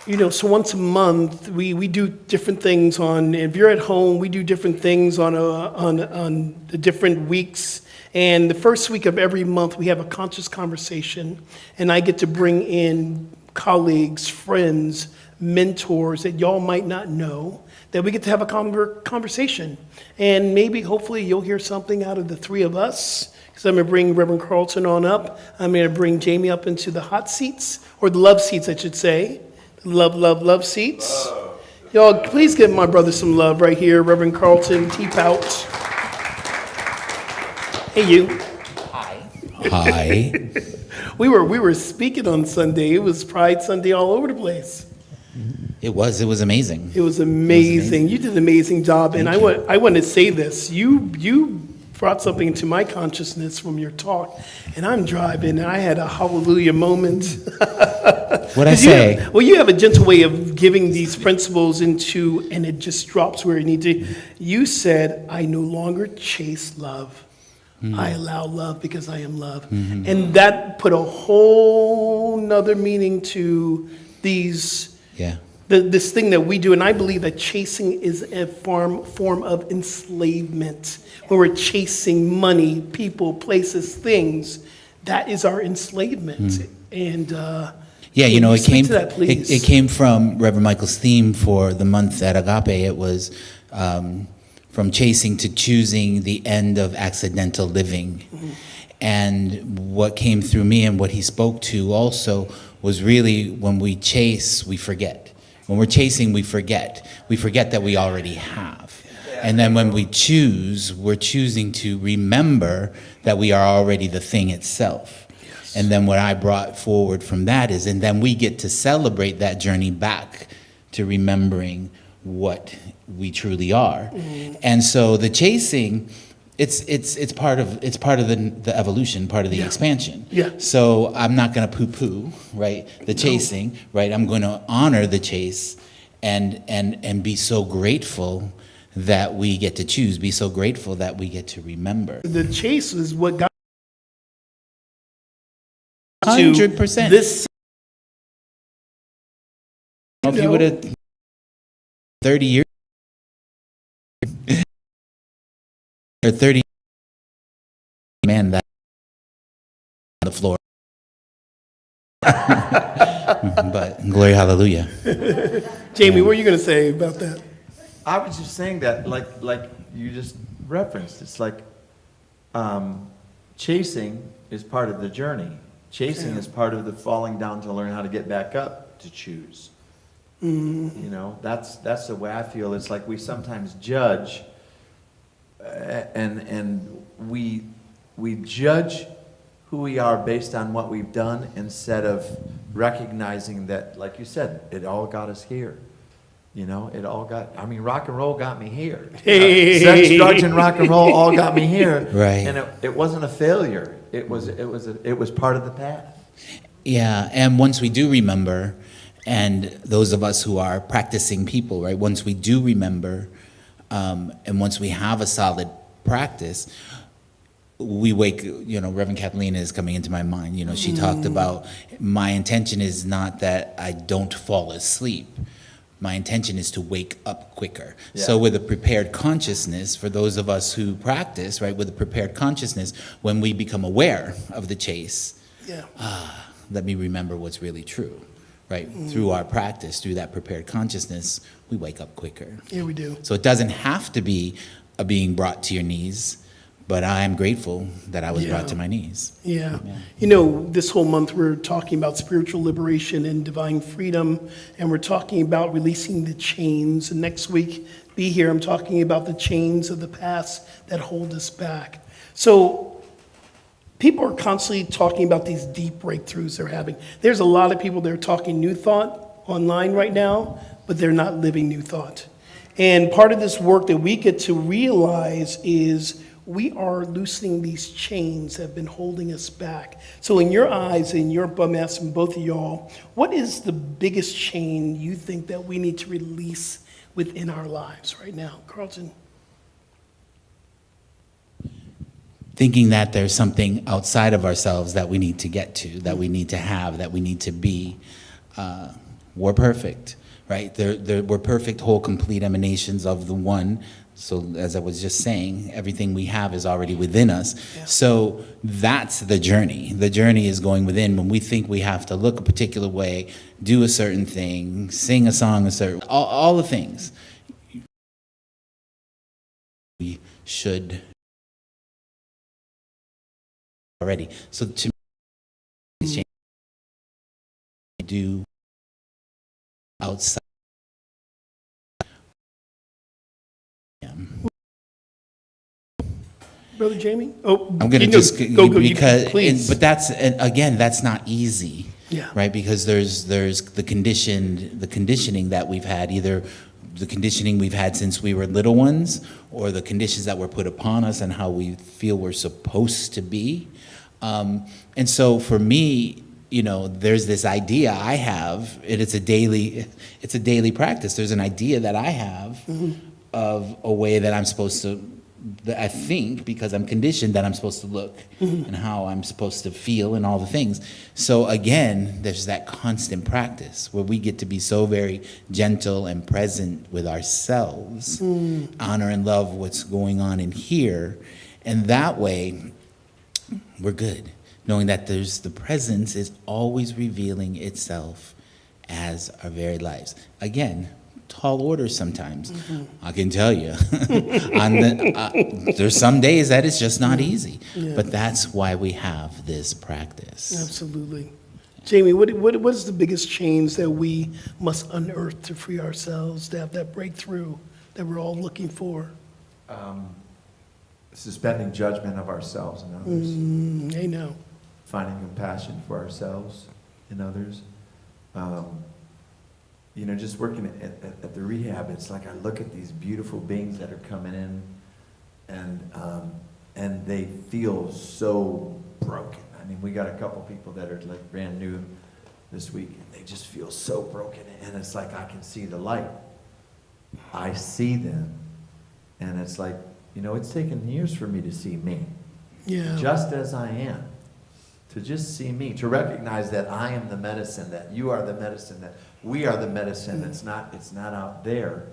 So once a month, we do different things if you're at home, we do different things on the different weeks. And the first week of every month, we have a conscious conversation, and I get to bring in colleagues, friends, mentors that y'all might not know, that we get to have a conversation. And maybe, hopefully, you'll hear something out of the three of us, because I'm going to bring Reverend Carlton on up. I'm going to bring Jami up into the hot seats, or the love seats, I should say. Love seats. Y'all, please give my brother some love right here, Reverend Carlton Teabout. Hey, you. Hi. We were speaking on Sunday. It was Pride Sunday all over the place. It was amazing. It was amazing. You did an amazing job. And I want to say this. You brought something to my consciousness from your talk. And I'm driving, and I had a hallelujah moment. What'd I say? You have a gentle way of giving these principles and it just drops where you need to. You said, I no longer chase love. I allow love because I am love. Mm-hmm. And that put a whole nother meaning to these, this thing that we do. And I believe that chasing is a form of enslavement. When we're chasing money, people, places, things, that is our enslavement. And it came from Reverend Michael's theme for the month at Agape. It was from chasing to choosing, the end of accidental living. And what came through me and what he spoke to also was really, when we chase, we forget. When we're chasing, we forget. We forget that we already have. And then when we choose, we're choosing to remember that we are already the thing itself. Yes. And then what I brought forward from that is, and then we get to celebrate that journey back to remembering what we truly are. And so the chasing, it's part of the evolution, part of the expansion. So I'm not going to poo-poo, right, the chasing, right? I'm going to honor the chase and be so grateful that we get to choose, be so grateful that we get to remember. The chase is what got 100%. This, if you would have 30 years or 30, man, that on the floor. But glory, hallelujah. Jami, what are you going to say about that? I was just saying that, like you just referenced, it's like chasing is part of the journey. Chasing is part of the falling down to learn how to get back up to choose. That's the way I feel. It's like we sometimes judge, and we judge who we are based on what we've done, instead of recognizing that, like you said, it all got us here. Rock and roll got me here. Sex, drugs, and rock and roll all got me here. Right. And it wasn't a failure. It was part of the path. Yeah, and once we do remember, and those of us who are practicing people, right, once we do remember, and once we have a solid practice, we wake, Reverend Kathleen is coming into my mind. She talked about, my intention is not that I don't fall asleep. My intention is to wake up quicker. Yeah. So with a prepared consciousness, for those of us who practice, right, with a prepared consciousness, when we become aware of the chase, let me remember what's really true, right? Through our practice, through that prepared consciousness, we wake up quicker. Yeah, we do. So it doesn't have to be a being brought to your knees, but I am grateful that I was brought to my knees. Yeah. This whole month we're talking about spiritual liberation and divine freedom, and we're talking about releasing the chains. And next week, be here, I'm talking about the chains of the past that hold us back. So people are constantly talking about these deep breakthroughs they're having. There's a lot of people that are talking new thought online right now, but they're not living new thought. And part of this work that we get to realize is we are loosening these chains that have been holding us back. So in your eyes, in your bum ass, and both of y'all, what is the biggest chain you think that we need to release within our lives right now? Carlton? Thinking that there's something outside of ourselves that we need to get to, that we need to have, that we need to be. we're perfect, right? We're perfect, whole, complete emanations of the one. So as I was just saying, everything we have is already within us. Yeah. So that's the journey. The journey is going within. When we think we have to look a particular way, do a certain thing, sing a song all the things. We should already. So to me, do outside. Brother Jamie? Oh, I'm going to just go, because, please. but again, that's not easy, Yeah. right? Because there's the conditioning that we've had, either the conditioning we've had since we were little ones, or the conditions that were put upon us and how we feel we're supposed to be. And so for me, there's this idea I have, and it's a daily practice. There's an idea that I have of a way that I'm supposed to, that I think, because I'm conditioned, that I'm supposed to look and how I'm supposed to feel and all the things. So again, there's that constant practice where we get to be so very gentle and present with ourselves, honor and love what's going on in here, and that way we're good, knowing that there's the presence is always revealing itself as our very lives. Again, tall orders sometimes. I can tell you. There's some days that it's just not easy. Yeah. But that's why we have this practice. Absolutely. Jamie, what is the biggest change that we must unearth to free ourselves, to have that breakthrough that we're all looking for? Suspending judgment of ourselves and others. I know. Finding compassion for ourselves and others. Just working at the rehab, it's like I look at these beautiful beings that are coming in, and they feel so broken. I mean, we got a couple people that are like brand new this week, and they just feel so broken, and it's like I can see the light. I see them, and it's like, it's taken years for me to see me, just as I am. To just see me, to recognize that I am the medicine, that you are the medicine, that we are the medicine. It's not out there.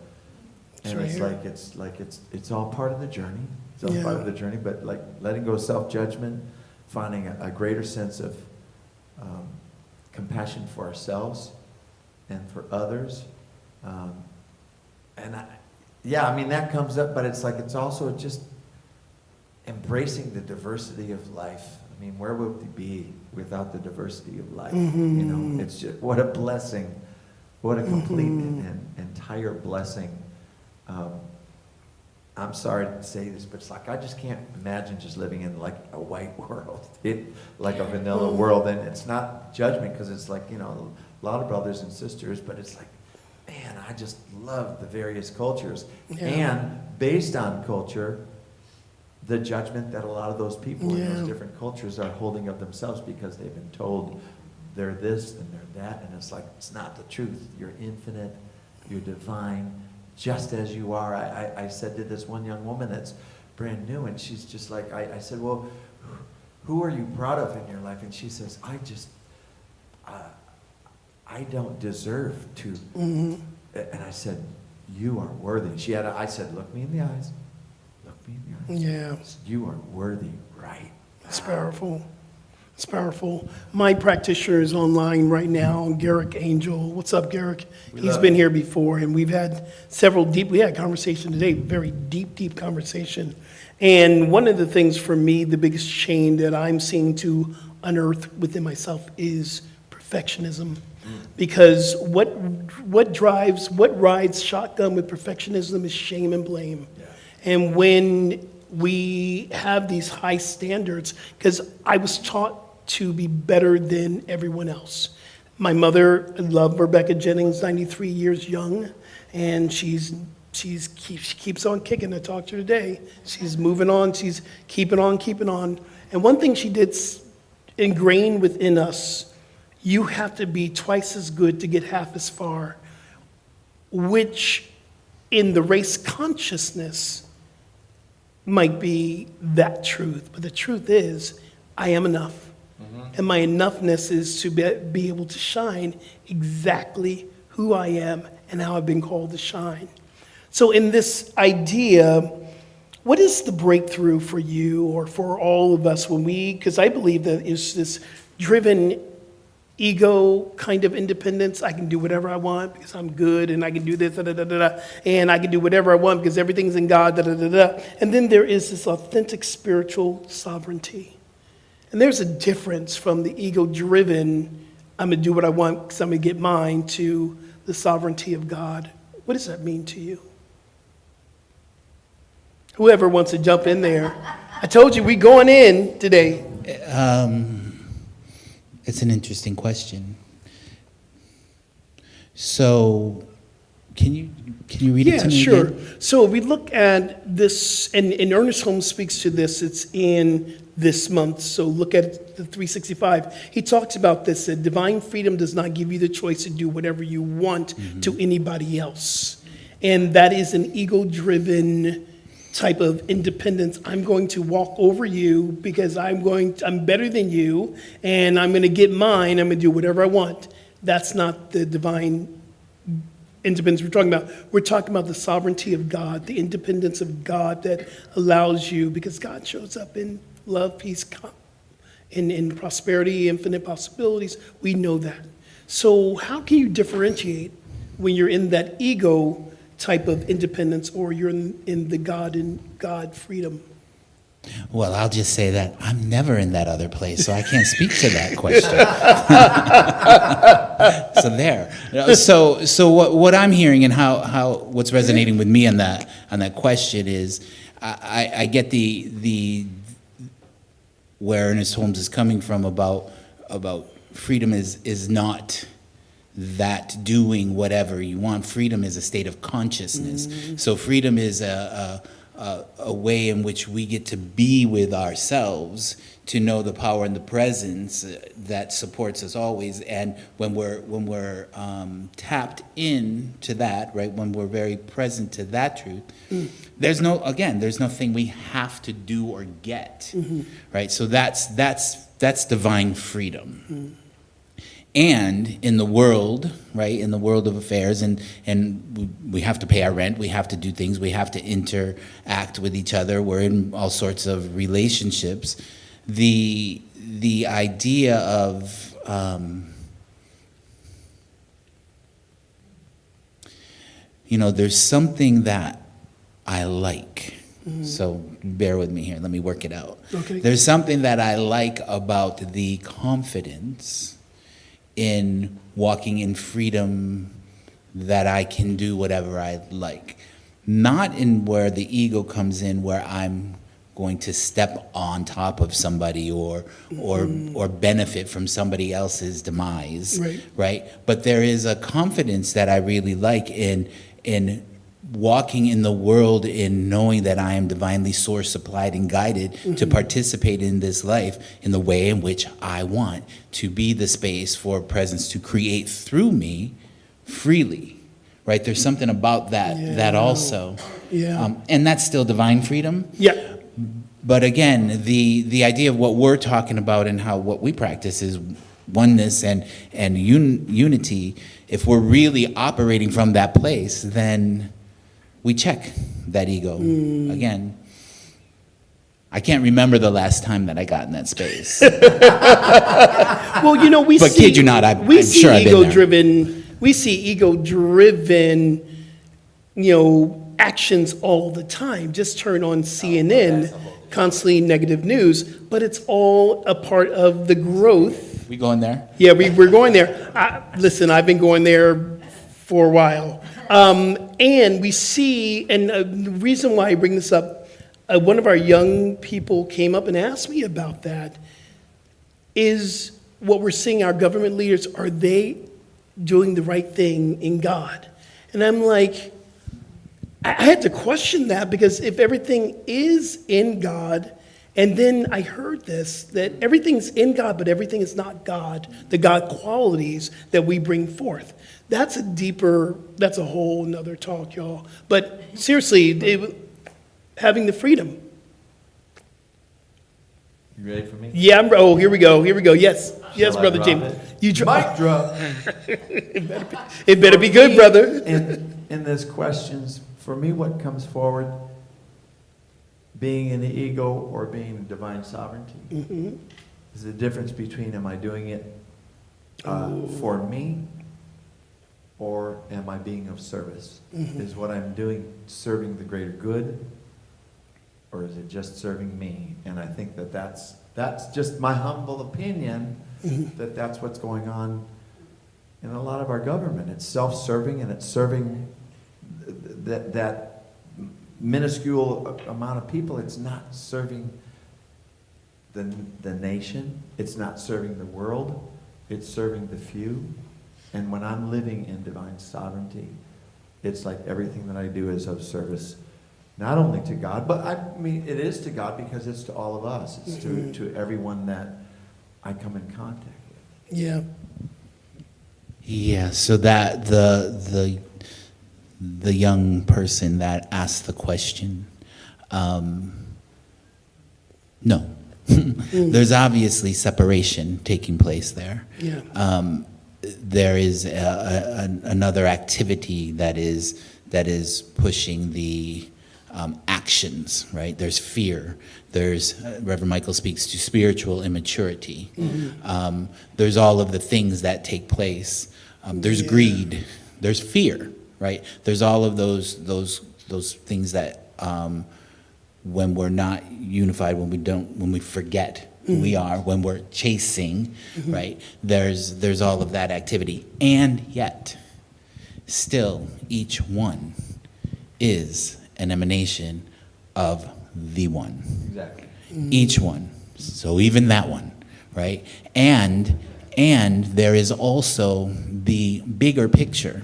And it's all part of the journey. It's all part of the journey, but like letting go of self-judgment, finding a greater sense of compassion for ourselves and for others. That comes up, but it's like it's also just embracing the diversity of life. I mean, where would we be without the diversity of life? It's just, what a blessing, what a complete and entire blessing. I'm sorry to say this, but it's like I just can't imagine just living in like a white world, like a vanilla world. And it's not judgment, because it's like, a lot of brothers and sisters, but it's like, man, I just love the various cultures. Yeah. And based on culture, the judgment that a lot of those people in those different cultures are holding of themselves, because they've been told they're this and they're that, and it's like, it's not the truth. You're infinite, you're divine, just as you are. I said to this one young woman that's brand new, and she's just like, I said, well, who are you proud of in your life? And she says, I don't deserve to. And I said, you are worthy. I said, look me in the eyes. Yeah. You are worthy, right? It's powerful. It's powerful. My practitioner is online right now, Garrick Angel. What's up, Garrick? He's been here before, and we've had we had a conversation today, very deep conversation. And one of the things for me, the biggest chain that I'm seeing to unearth within myself is perfectionism. Because what rides shotgun with perfectionism is shame and blame. Yeah. And when we have these high standards, because I was taught to be better than everyone else. My mother loved Rebecca Jennings, 93 years young, and she keeps on kicking. I talked to her today. She's moving on. She's keeping on. And one thing she did ingrain within us, you have to be twice as good to get half as far, which in the race consciousness might be that truth. But the truth is, I am enough. And my enoughness is to be able to shine exactly who I am and how I've been called to shine. So in this idea, what is the breakthrough for you or for all of us when because I believe that it's this driven ego kind of independence. I can do whatever I want because I'm good, and I can do this, and I can do whatever I want because everything's in God, And then there is this authentic spiritual sovereignty. And there's a difference from the ego-driven, I'm going to do what I want because I'm going to get mine, to the sovereignty of God. What does that mean to you? Whoever wants to jump in there. I told you, we going in today. It's an interesting question. So, can you read it to me sure. again? So if we look at this, and Ernest Holmes speaks to this, it's in this month, so look at the 365. He talks about this, that divine freedom does not give you the choice to do whatever you want to anybody else. And that is an ego-driven type of independence. I'm going to walk over you because I'm better than you, and I'm going to get mine. I'm going to do whatever I want. That's not the divine independence we're talking about. We're talking about the sovereignty of God, the independence of God that allows you, because God shows up in love, peace, in prosperity, infinite possibilities. We know that. So how can you differentiate when you're in that ego type of independence, or you're in the God and God freedom? Well, I'll just say that I'm never in that other place, so I can't speak to that question. So there. So what I'm hearing and how what's resonating with me on that question is, I get the where Ernest Holmes is coming from about freedom is not that doing whatever you want. Freedom is a state of consciousness. So freedom is a way in which we get to be with ourselves, to know the power and the presence that supports us always. And when we're tapped into that, right, when we're very present to that truth, there's nothing we have to do or get, right? So that's divine freedom. And in the world, right, in the world of affairs, and we have to pay our rent, we have to do things, we have to interact with each other, we're in all sorts of relationships. The idea of there's something that I like. So bear with me here, let me work it out. Okay. There's something that I like about the confidence in walking in freedom, that I can do whatever I like. Not in where the ego comes in, where I'm going to step on top of somebody or benefit from somebody else's demise, right? But there is a confidence that I really like in walking in the world, in knowing that I am divinely source supplied and guided to participate in this life in the way in which I want, to be the space for presence to create through me freely, right? There's something about that also. Yeah. And that's still divine freedom. Yeah. But again, the idea of what we're talking about and how what we practice is oneness and unity. If we're really operating from that place, then we check that ego. Again, I can't remember the last time that I got in that space. Well, we But see, kid you not, I'm we see sure I've been there. ego-driven, actions all the time. Just turn on CNN, constantly negative news, but it's all a part of the growth. We going there? Yeah, we're going there. Listen, I've been going there for a while. And we see, and the reason why I bring this up, one of our young people came up and asked me about that, is what we're seeing, our government leaders, are they doing the right thing in God? And I'm like, I had to question that, because if everything is in God, and then I heard this, that everything's in God, but everything is not God, the God qualities that we bring forth. That's a whole nother talk, y'all. But seriously, having the freedom. You ready for me? Yeah, oh, here we go. Yes. Yes, Shall I Brother drop James. it? You Mic drop. It better be good, brother. In this questions, for me, what comes forward, being in the ego or being in divine sovereignty, is the difference between am I doing it for me or am I being of service? Is what I'm doing serving the greater good, or is it just serving me? And I think that that's just my humble opinion, that that's what's going on in a lot of our government. It's self-serving, and it's serving that minuscule amount of people. It's not serving the nation. It's not serving the world. It's serving the few. And when I'm living in divine sovereignty, it's like everything that I do is of service, not only to God, but I mean, it is to God because it's to all of us. It's to everyone that I come in contact with. Yeah. Yeah, so that the young person that asked the question, no. There's obviously separation taking place there. Yeah. There is another activity that is pushing the actions, right? There's fear. There's, Reverend Michael speaks to spiritual immaturity. There's all of the things that take place. There's greed. There's fear, right? There's all of those things that when we're not unified, when we forget who we are, when we're chasing, right? There's all of that activity. And yet, still, each one is an emanation of the one. Exactly. Each one. So even that one, right? And there is also the bigger picture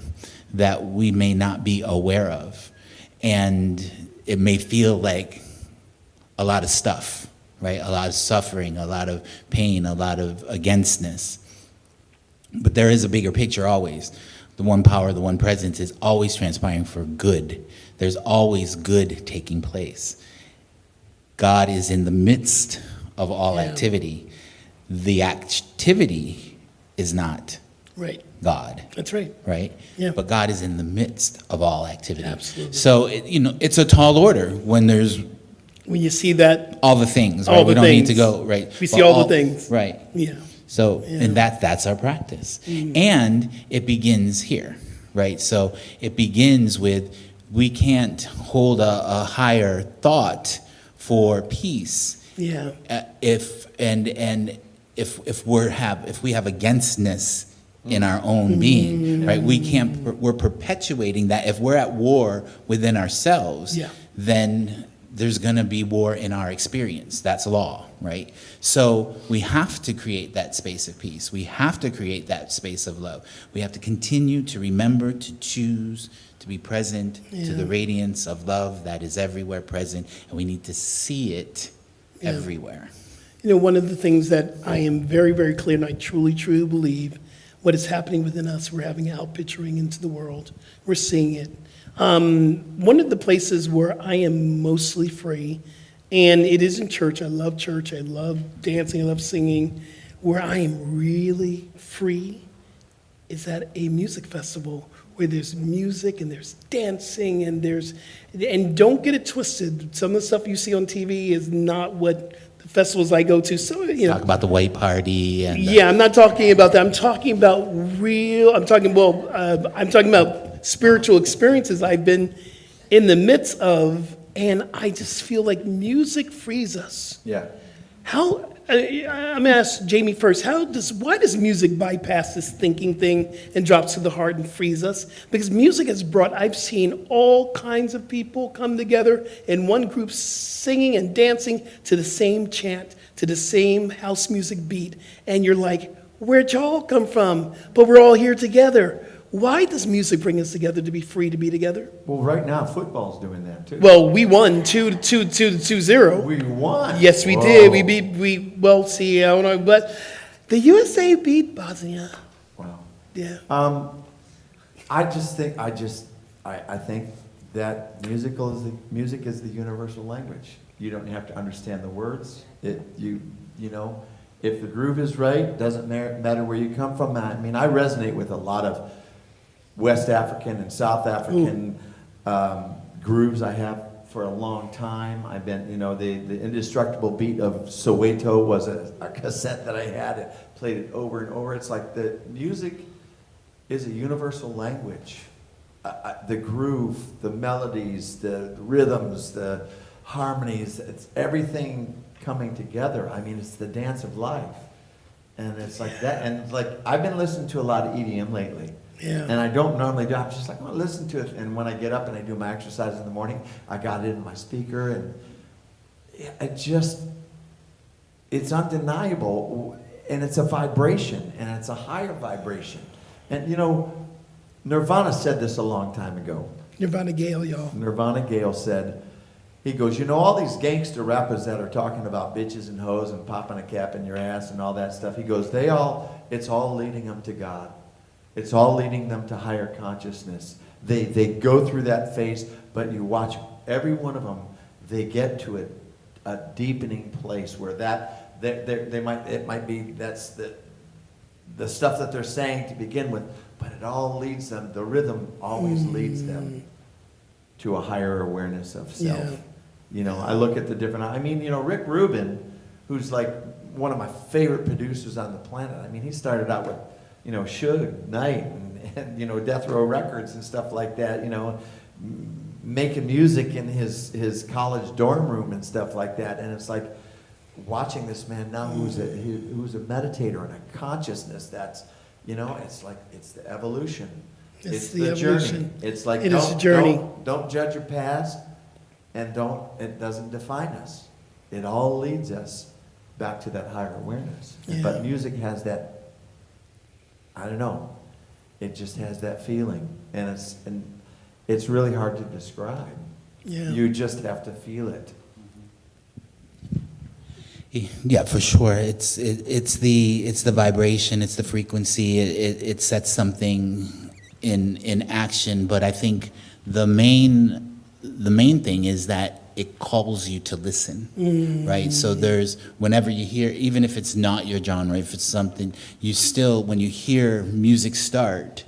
that we may not be aware of. And it may feel like a lot of stuff, right? A lot of suffering, a lot of pain, a lot of againstness. But there is a bigger picture always. The one power, the one presence is always transpiring for good. There's always good taking place. God is in the midst of all activity. The activity is not Right. God. That's right. Right? Yeah. But God is in the midst of all activity. Absolutely. So, it's a tall order when there's When you see that, all the things, right? All the We don't need to things. go, right? We But see all the things. Right. yeah. So, Yeah. and that's our practice. And it begins here, right? So it begins with, we can't hold a higher thought for peace Yeah. if we have againstness in our own being, right? We're perpetuating that. If we're at war within ourselves, Yeah. then there's going to be war in our experience. That's law, right? So we have to create that space of peace. We have to create that space of love. We have to continue to remember to choose to be present to the radiance of love that is everywhere present, and we need to see it everywhere. One of the things that I am very, very clear, and I truly, truly believe, what is happening within us, we're having outpicturing into the world. We're seeing it. One of the places where I am mostly free, and it is in church. I love dancing, I love singing. Where I am really free is at a music festival where there's music and there's dancing and don't get it twisted. Some of the stuff you see on TV is not what the festivals I go to. So, Talk about the white party and yeah, I'm not talking about that. I'm talking about I'm talking about spiritual experiences I've been in the midst of, and I just feel like music frees us. Yeah. How, I'm gonna ask Jamie first, why does music bypass this thinking thing and drops to the heart and frees us? Because music has I've seen all kinds of people come together in one group singing and dancing to the same chant, to the same house music beat, and you're like, where'd y'all come from? But we're all here together. Why does music bring us together to be free to be together? Well, right now, football's doing that, too. Well, we won 2-0. We won. Yes, we Whoa. did. I don't know, but the USA beat Bosnia. Wow. Yeah. I think that music is the universal language. You don't have to understand the words. You know, if the groove is right, doesn't matter where you come from. I mean, I resonate with a lot of West African and South African grooves I have for a long time. I've been, you know, the indestructible beat of Soweto was a cassette that I had. It played it over and over. It's like the music is a universal language. The groove, the melodies, the rhythms, the harmonies, it's everything coming together. I mean, it's the dance of life. And it's like that. And like, I've been listening to a lot of EDM lately. Yeah. And I don't normally do. I'm just like, well, listen to it. And when I get up and I do my exercise in the morning, I got it in my speaker, and it's undeniable. And it's a vibration, and it's a higher vibration. And you know, Nirvana said this a long time ago. Nirvana Gale, y'all. Nirvana Gale said, he goes, you know, all these gangster rappers that are talking about bitches and hoes and popping a cap in your ass and all that stuff, he goes, it's all leading them to God. It's all leading them to higher consciousness. They go through that phase, but you watch every one of them, they get to a deepening place where it might be, that's the stuff that they're saying to begin with, but it all leads them, the rhythm always leads them to a higher awareness of self. Yeah. You know, I look at the different, I mean, you know, Rick Rubin, who's like one of my favorite producers on the planet. I mean, he started out with, you know, Suge Knight and you know, Death Row Records and stuff like that, you know, making music in his college dorm room and stuff like that. And it's like watching this man now who's a meditator and a consciousness that's, you know, it's like, it's the evolution. It's the evolution. Journey. It's like, it is a journey. Don't judge your past, and it doesn't define us. It all leads us back to that higher awareness. Yeah. But music has that, I don't know, it just has that feeling, and it's really hard to describe. Yeah. You just have to feel it. Yeah, for sure. It's the vibration, it's the frequency. It sets something in action. But I think the main thing is that it calls you to listen, right? So whenever you hear, even if it's not your genre, if it's something, you still, when you hear music start,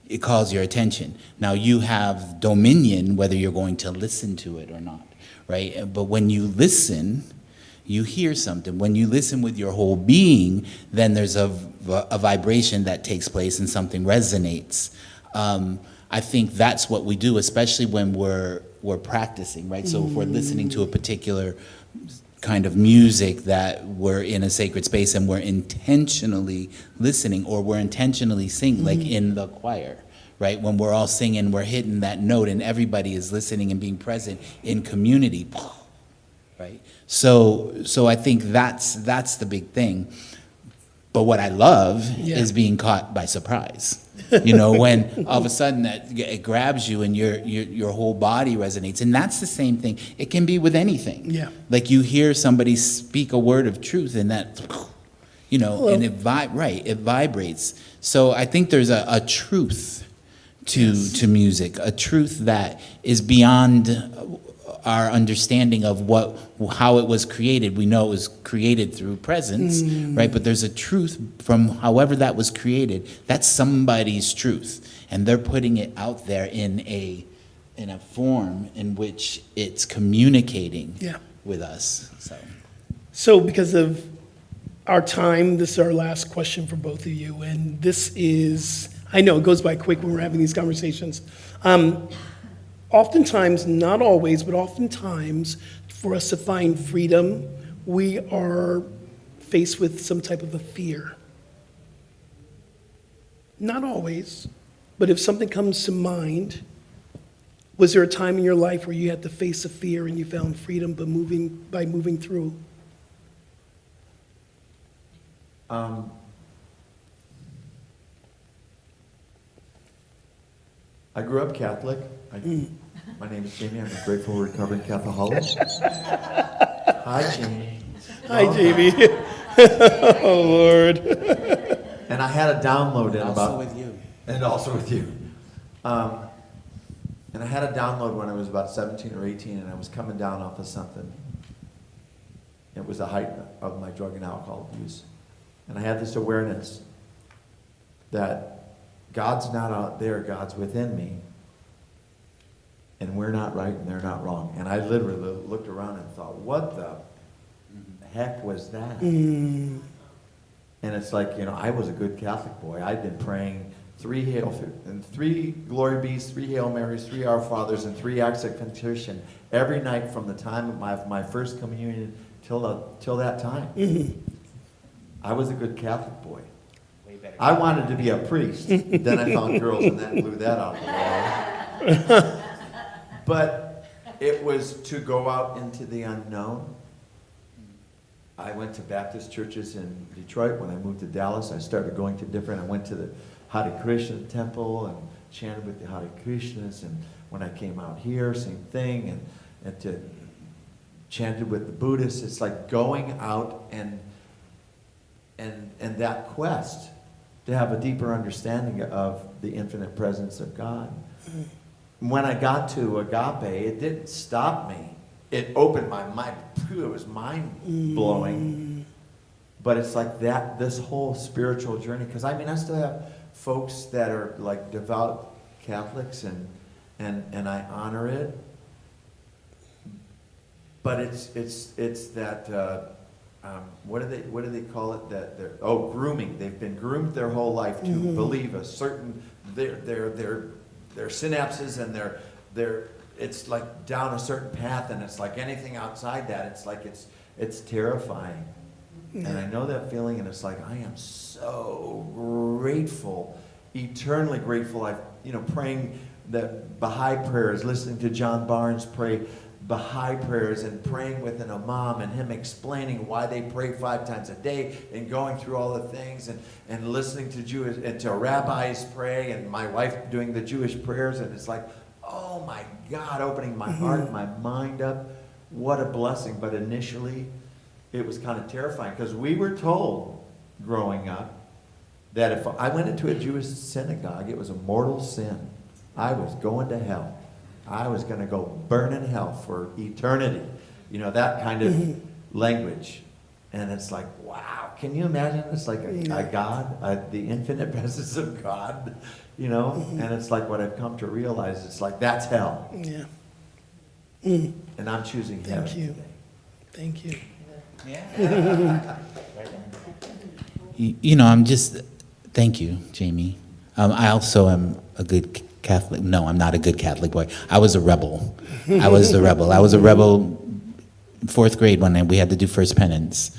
it calls your attention. Now you have dominion whether you're going to listen to it or not, right? But when you listen, you hear something. When you listen with your whole being, then there's a vibration that takes place and something resonates. I think that's what we do, especially when we're practicing, right? So if we're listening to a particular kind of music that we're in a sacred space and we're intentionally listening, or we're intentionally singing, like in the choir, right? When we're all singing, we're hitting that note and everybody is listening and being present in community, right? So I think that's the big thing. But what I love is being caught by surprise. You know, when all of a sudden it grabs you and your whole body resonates. And that's the same thing. It can be with anything. Yeah. Like you hear somebody speak a word of truth and that, you know, and it vibrates. So I think there's a truth to music, a truth that is beyond our understanding of how it was created. We know it was created through presence, right? But there's a truth from however that was created. That's somebody's truth, and they're putting it out there in a form in which it's communicating with us. So because of our time, this is our last question for both of you, and this is, I know it goes by quick when we're having these conversations. Oftentimes, not always, but oftentimes, for us to find freedom, we are faced with some type of a fear. Not always, but if something comes to mind, was there a time in your life where you had to face a fear and you found freedom by moving through? I grew up Catholic. My name is Jami. I'm a grateful recovering Catholic. Hi, Jami. Hi, Jami. Oh, Lord. And I had a download in Also with you. And also with you. And I had a download when I was about 17 or 18, and I was coming down off of something. It was the height of my drug and alcohol abuse. And I had this awareness that God's not out there, God's within me. And we're not right and they're not wrong. And I literally looked around and thought, what the heck was that? And it's like, I was a good Catholic boy. I'd been praying 3 Glory Bees, 3 Hail Marys, 3 Our Fathers, and 3 Acts of Contrition every night from the time of my first communion till that time. I was a good Catholic boy. I wanted to be a priest. Then I found girls and that blew that out of the water. But it was to go out into the unknown. I went to Baptist churches in Detroit. When I moved to Dallas, I started going to I went to the Hare Krishna temple and chanted with the Hare Krishnas. And when I came out here, same thing. And to chanted with the Buddhists. It's like going out and that quest to have a deeper understanding of the infinite presence of God. When I got to Agape, it didn't stop me. It opened my mind. It was mind-blowing. But it's like this whole spiritual journey. Because I still have folks that are like devout Catholics, and I honor it. But it's that what do they call it? That grooming. They've been groomed their whole life to believe a certain their synapses and their it's like down a certain path, and it's like anything outside that, it's like it's terrifying. And I know that feeling, and it's like I am so grateful, eternally grateful. Praying the Baha'i prayers, listening to John Barnes pray Baha'i prayers, and praying with an imam and him explaining why they pray 5 times a day, and going through all the things, and listening to Jewish and to rabbis pray, and my wife doing the Jewish prayers, and it's like, oh my God, opening my heart, my mind up. What a blessing. But initially, it was kind of terrifying, because we were told growing up that if I went into a Jewish synagogue, it was a mortal sin. I was going to hell. I was going to go burn in hell for eternity. That kind of language. And it's like, wow, can you imagine? It's like a God, the infinite presence of God, And it's like what I've come to realize, it's like, that's hell. Yeah. And I'm choosing heaven today. Thank you. Yeah. Thank you, Jamie. I also am a good Catholic. No, I'm not a good Catholic boy. I was a rebel. I was a rebel in 4th grade when we had to do first penance.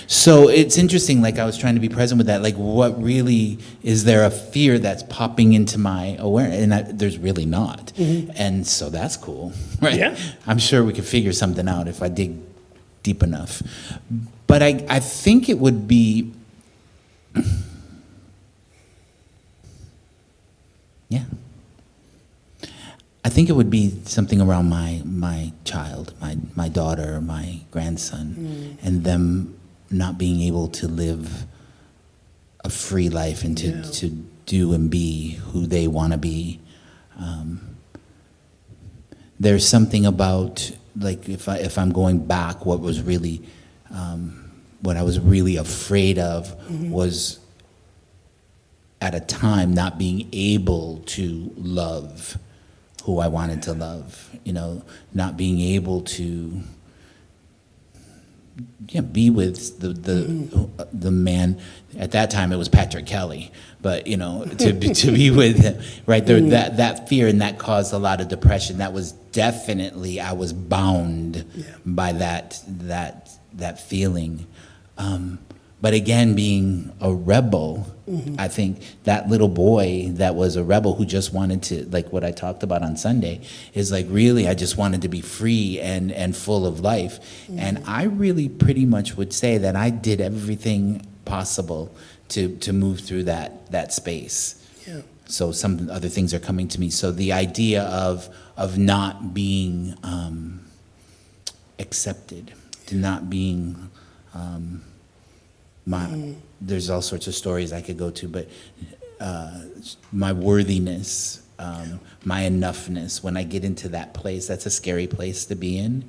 So it's interesting, like I was trying to be present with that, like what really, is there a fear that's popping into my awareness? And there's really not. And so that's cool, right? Yeah. I'm sure we could figure something out if I dig deep enough. But I think it would be, yeah. I think it would be something around my child, my daughter, my grandson, and them not being able to live a free life and to do and be who they want to be. There's something about, like, if I'm going back, what was really, what I was really afraid of was at a time not being able to love who I wanted to love, not being able to be with the man. At that time it was Patrick Kelly, but to be with him, right there, that fear, and that caused a lot of depression. That was definitely, I was bound by that feeling. But again, being a rebel, I think that little boy that was a rebel who just wanted to, like what I talked about on Sunday, is like, really, I just wanted to be free and full of life. And I really pretty much would say that I did everything possible to move through that space. Yeah. So some other things are coming to me. So the idea of not being accepted, to not being there's all sorts of stories I could go to, but my worthiness, my enoughness, when I get into that place, that's a scary place to be in.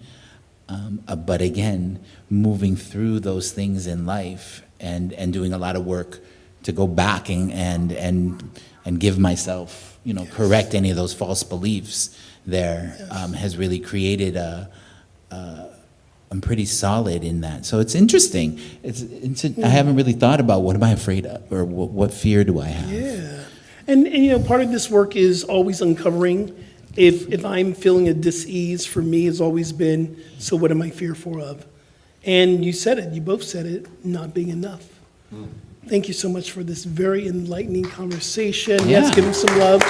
But again, moving through those things in life and doing a lot of work to go back and give myself, correct any of those false beliefs there, has really created I'm pretty solid in that. So it's interesting. I haven't really thought about what am I afraid of, or what fear do I have? Yeah. And part of this work is always uncovering. If I'm feeling a dis-ease, for me has always been, so what am I fearful of? And you said it, you both said it, not being enough. Thank you so much for this very enlightening conversation. Yeah. Yes, give him some love.